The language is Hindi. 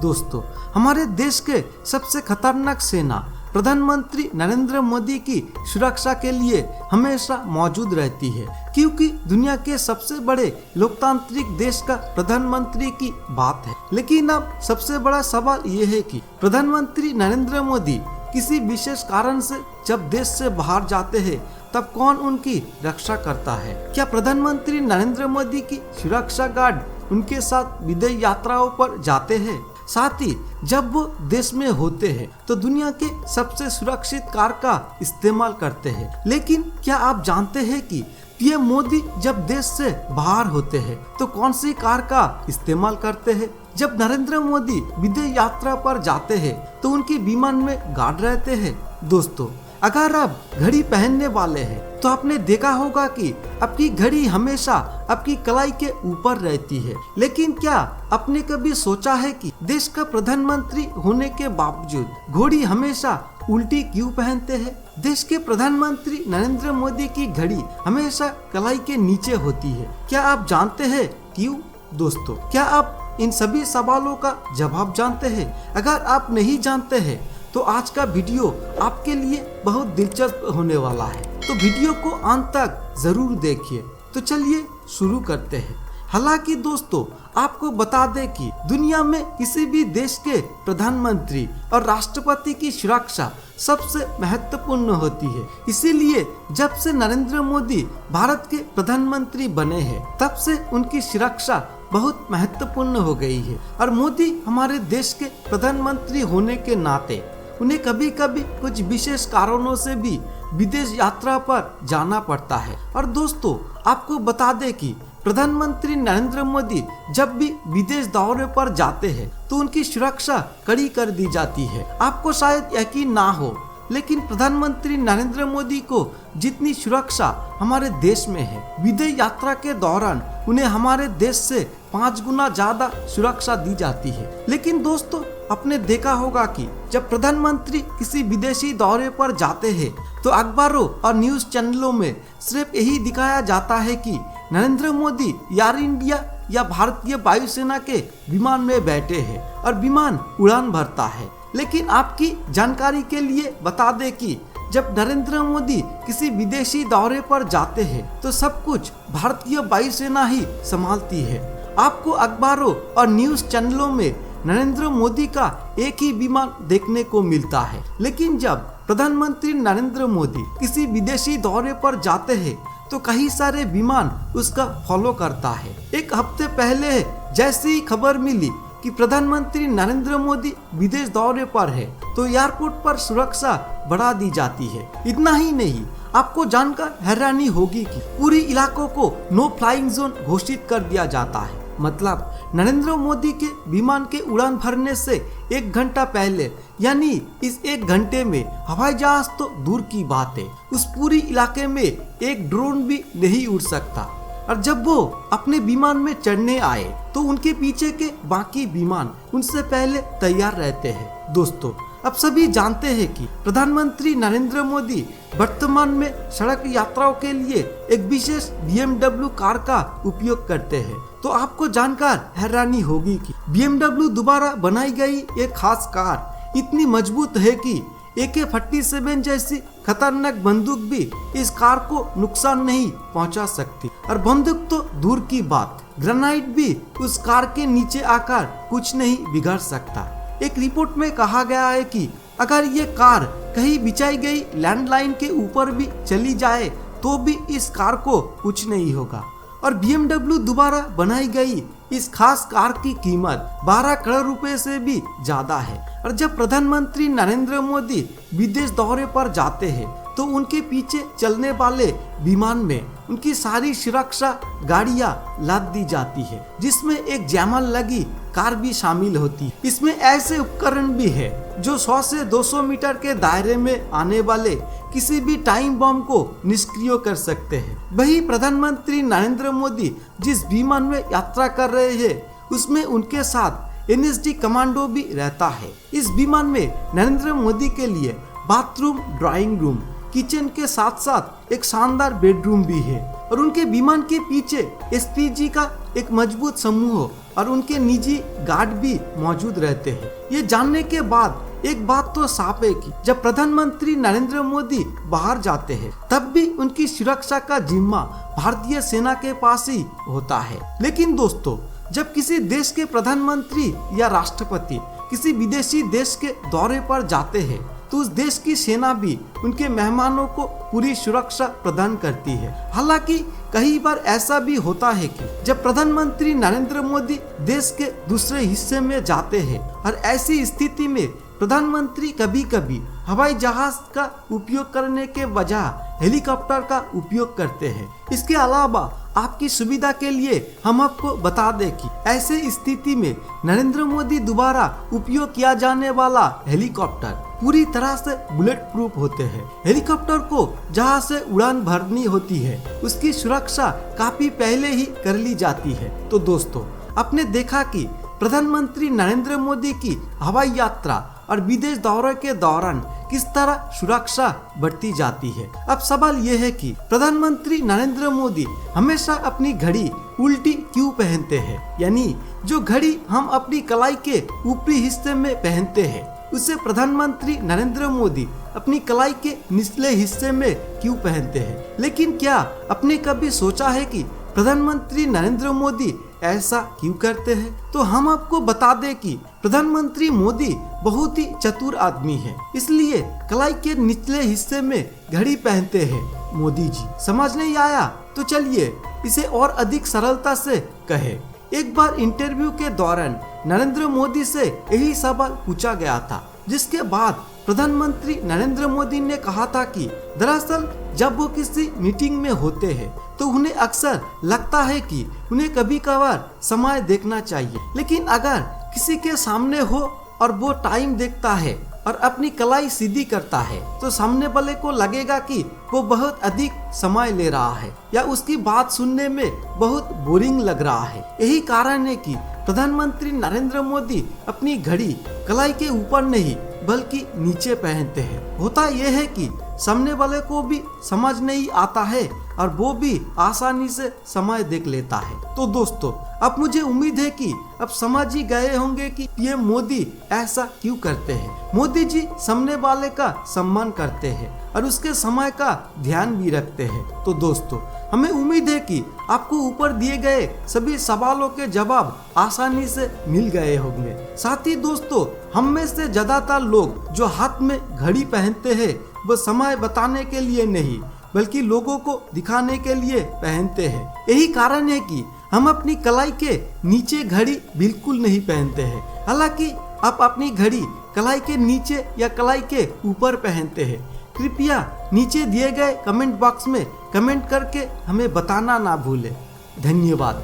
दोस्तों, हमारे देश के सबसे खतरनाक सेना प्रधानमंत्री नरेंद्र मोदी की सुरक्षा के लिए हमेशा मौजूद रहती है, क्योंकि दुनिया के सबसे बड़े लोकतांत्रिक देश का प्रधानमंत्री की बात है। लेकिन अब सबसे बड़ा सवाल ये है कि प्रधानमंत्री नरेंद्र मोदी किसी विशेष कारण से जब देश से बाहर जाते हैं तब कौन उनकी रक्षा करता है? क्या प्रधानमंत्री नरेंद्र मोदी की सुरक्षा गार्ड उनके साथ विदेश यात्राओं पर जाते हैं? साथ ही जब वो देश में होते हैं तो दुनिया के सबसे सुरक्षित कार का इस्तेमाल करते हैं। लेकिन क्या आप जानते हैं कि पीएम मोदी जब देश से बाहर होते हैं तो कौन सी कार का इस्तेमाल करते हैं? जब नरेंद्र मोदी विदेश यात्रा पर जाते हैं तो उनके विमान में गार्ड रहते हैं। दोस्तों, अगर आप घड़ी पहनने वाले हैं तो आपने देखा होगा कि आपकी घड़ी हमेशा आपकी कलाई के ऊपर रहती है। लेकिन क्या आपने कभी सोचा है कि देश का प्रधानमंत्री होने के बावजूद घड़ी हमेशा उल्टी क्यों पहनते हैं? देश के प्रधानमंत्री नरेंद्र मोदी की घड़ी हमेशा कलाई के नीचे होती है। क्या आप जानते हैं क्यों? दोस्तों, क्या आप इन सभी सवालों का जवाब जानते हैं? अगर आप नहीं जानते हैं तो आज का वीडियो आपके लिए बहुत दिलचस्प होने वाला है, तो वीडियो को अंत तक जरूर देखिए। तो चलिए शुरू करते हैं। हालांकि दोस्तों, आपको बता दें कि दुनिया में किसी भी देश के प्रधानमंत्री और राष्ट्रपति की सुरक्षा सबसे महत्वपूर्ण होती है। इसीलिए जब से नरेंद्र मोदी भारत के प्रधानमंत्री बने हैं तब से उनकी सुरक्षा बहुत महत्वपूर्ण हो गई है। और मोदी हमारे देश के प्रधानमंत्री होने के नाते उन्हें कभी कभी कुछ विशेष कारणों से भी विदेश यात्रा पर जाना पड़ता है। और दोस्तों, आपको बता दें कि प्रधानमंत्री नरेंद्र मोदी जब भी विदेश दौरे पर जाते हैं तो उनकी सुरक्षा कड़ी कर दी जाती है। आपको शायद यकीन ना हो, लेकिन प्रधानमंत्री नरेंद्र मोदी को जितनी सुरक्षा हमारे देश में है, विदेश यात्रा के दौरान उन्हें हमारे देश से 5 गुना ज्यादा सुरक्षा दी जाती है। लेकिन दोस्तों, आपने देखा होगा कि जब प्रधानमंत्री किसी विदेशी दौरे पर जाते हैं तो अखबारों और न्यूज चैनलों में सिर्फ यही दिखाया जाता है कि नरेंद्र मोदी एयर इंडिया या भारतीय वायुसेना के विमान में बैठे हैं और विमान उड़ान भरता है। लेकिन आपकी जानकारी के लिए बता दें कि जब नरेंद्र मोदी किसी विदेशी दौरे पर जाते हैं तो सब कुछ भारतीय वायुसेना ही संभालती है। आपको अखबारों और न्यूज चैनलों में नरेंद्र मोदी का एक ही विमान देखने को मिलता है। लेकिन जब प्रधानमंत्री नरेंद्र मोदी किसी विदेशी दौरे पर जाते हैं तो कई सारे विमान उसका फॉलो करता है। एक हफ्ते पहले जैसी ही खबर मिली कि प्रधानमंत्री नरेंद्र मोदी विदेश दौरे पर है तो एयरपोर्ट पर सुरक्षा बढ़ा दी जाती है। इतना ही नहीं, आपको जानकर हैरानी होगी कि पूरी इलाकों को नो फ्लाइंग जोन घोषित कर दिया जाता है। मतलब नरेंद्र मोदी के विमान के उड़ान भरने से 1 घंटा पहले, यानी इस 1 घंटे में हवाई जहाज तो दूर की बात है, उस पूरी इलाके में एक ड्रोन भी नहीं उड़ सकता। और जब वो अपने विमान में चढ़ने आए तो उनके पीछे के बाकी विमान उनसे पहले तैयार रहते हैं। दोस्तों, अब सभी जानते हैं कि प्रधानमंत्री नरेंद्र मोदी वर्तमान में सड़क यात्राओं के लिए एक विशेष BMW कार का उपयोग करते हैं। तो आपको जानकर हैरानी होगी कि BMW द्वारा बनाई गई एक खास कार इतनी मजबूत है कि AK-47 जैसी खतरनाक बंदूक भी इस कार को नुकसान नहीं पहुंचा सकती। और बंदूक तो दूर की बात, ग्रेनाइट भी उस कार के नीचे आकर कुछ नहीं बिगाड़ सकता। एक रिपोर्ट में कहा गया है कि अगर ये कार कहीं बिछाई गई लैंडलाइन के ऊपर भी चली जाए तो भी इस कार को कुछ नहीं होगा। और BMW द्वारा बनाई गई इस खास कार की कीमत 12 करोड़ रुपए से भी ज्यादा है। और जब प्रधानमंत्री नरेंद्र मोदी विदेश दौरे पर जाते हैं तो उनके पीछे चलने वाले विमान में उनकी सारी सुरक्षा गाड़ियां लाद दी जाती है, जिसमें एक जैमर लगी कार भी शामिल होती है। इसमें ऐसे उपकरण भी है जो 100 से 200 मीटर के दायरे में आने वाले किसी भी टाइम बम को निष्क्रिय कर सकते हैं। वही प्रधानमंत्री नरेंद्र मोदी जिस विमान में यात्रा कर रहे हैं उसमें उनके साथ NSD कमांडो भी रहता है। इस विमान में नरेंद्र मोदी के लिए बाथरूम, ड्राइंग रूम, किचन के साथ साथ एक शानदार बेडरूम भी है और उनके विमान के पीछे एसपीजी का एक मजबूत समूह और उनके निजी गार्ड भी मौजूद रहते हैं। ये जानने के बाद एक बात तो साफ है कि जब प्रधानमंत्री नरेंद्र मोदी बाहर जाते हैं तब भी उनकी सुरक्षा का जिम्मा भारतीय सेना के पास ही होता है। लेकिन दोस्तों, जब किसी देश के प्रधानमंत्री या राष्ट्रपति किसी विदेशी देश के दौरे पर जाते हैं तो उस देश की सेना भी उनके मेहमानों को पूरी सुरक्षा प्रदान करती है। हालांकि कई बार ऐसा भी होता है कि जब प्रधानमंत्री नरेंद्र मोदी देश के दूसरे हिस्से में जाते हैं और ऐसी स्थिति में प्रधानमंत्री कभी कभी हवाई जहाज का उपयोग करने के बजाय हेलीकॉप्टर का उपयोग करते हैं। इसके अलावा आपकी सुविधा के लिए हम आपको बता दें कि ऐसे स्थिति में नरेंद्र मोदी द्वारा उपयोग किया जाने वाला हेलीकॉप्टर पूरी तरह से बुलेट प्रूफ होते हैं। हेलीकॉप्टर को जहां से उड़ान भरनी होती है उसकी सुरक्षा काफी पहले ही कर ली जाती है। तो दोस्तों, आपने देखा कि प्रधानमंत्री नरेंद्र मोदी की हवाई यात्रा और विदेश दौरे के दौरान किस तरह सुरक्षा बढ़ती जाती है। अब सवाल यह है कि प्रधानमंत्री नरेंद्र मोदी हमेशा अपनी घड़ी उल्टी क्यों पहनते हैं, यानी जो घड़ी हम अपनी कलाई के ऊपरी हिस्से में पहनते हैं उसे प्रधानमंत्री नरेंद्र मोदी अपनी कलाई के निचले हिस्से में क्यों पहनते हैं। लेकिन क्या आपने कभी सोचा है कि प्रधानमंत्री नरेंद्र मोदी ऐसा क्यों करते हैं? तो हम आपको बता दें कि प्रधानमंत्री मोदी बहुत ही चतुर आदमी है, इसलिए कलाई के निचले हिस्से में घड़ी पहनते हैं मोदी जी। समझ नहीं आया तो चलिए इसे और अधिक सरलता से कहे। एक बार इंटरव्यू के दौरान नरेंद्र मोदी से यही सवाल पूछा गया था, जिसके बाद प्रधानमंत्री नरेंद्र मोदी ने कहा था कि दरअसल जब वो किसी मीटिंग में होते हैं तो उन्हें अक्सर लगता है कि उन्हें कभी कभार समय देखना चाहिए, लेकिन अगर किसी के सामने हो और वो टाइम देखता है और अपनी कलाई सीधी करता है तो सामने वाले को लगेगा कि वो बहुत अधिक समय ले रहा है या उसकी बात सुनने में बहुत बोरिंग लग रहा है। यही कारण है कि प्रधानमंत्री नरेंद्र मोदी अपनी घड़ी कलाई के ऊपर नहीं बल्कि नीचे पहनते हैं। होता यह है कि सामने वाले को भी समझ नहीं आता है और वो भी आसानी से समय देख लेता है। तो दोस्तों, अब मुझे उम्मीद है कि अब समझ ही गए होंगे कि पीएम मोदी ऐसा क्यों करते हैं। मोदी जी सामने वाले का सम्मान करते हैं और उसके समय का ध्यान भी रखते हैं। तो दोस्तों, हमें उम्मीद है कि आपको ऊपर दिए गए सभी सवालों के जवाब आसानी से मिल गए होंगे। साथ ही दोस्तों, हम में से ज्यादातर लोग जो हाथ में घड़ी पहनते हैं वो समय बताने के लिए नहीं बल्कि लोगों को दिखाने के लिए पहनते हैं। यही कारण है कि हम अपनी कलाई के नीचे घड़ी बिल्कुल नहीं पहनते हैं। हालांकि आप अपनी घड़ी कलाई के नीचे या कलाई के ऊपर पहनते हैं। कृपया नीचे दिए गए कमेंट बॉक्स में कमेंट करके हमें बताना ना भूलें। धन्यवाद।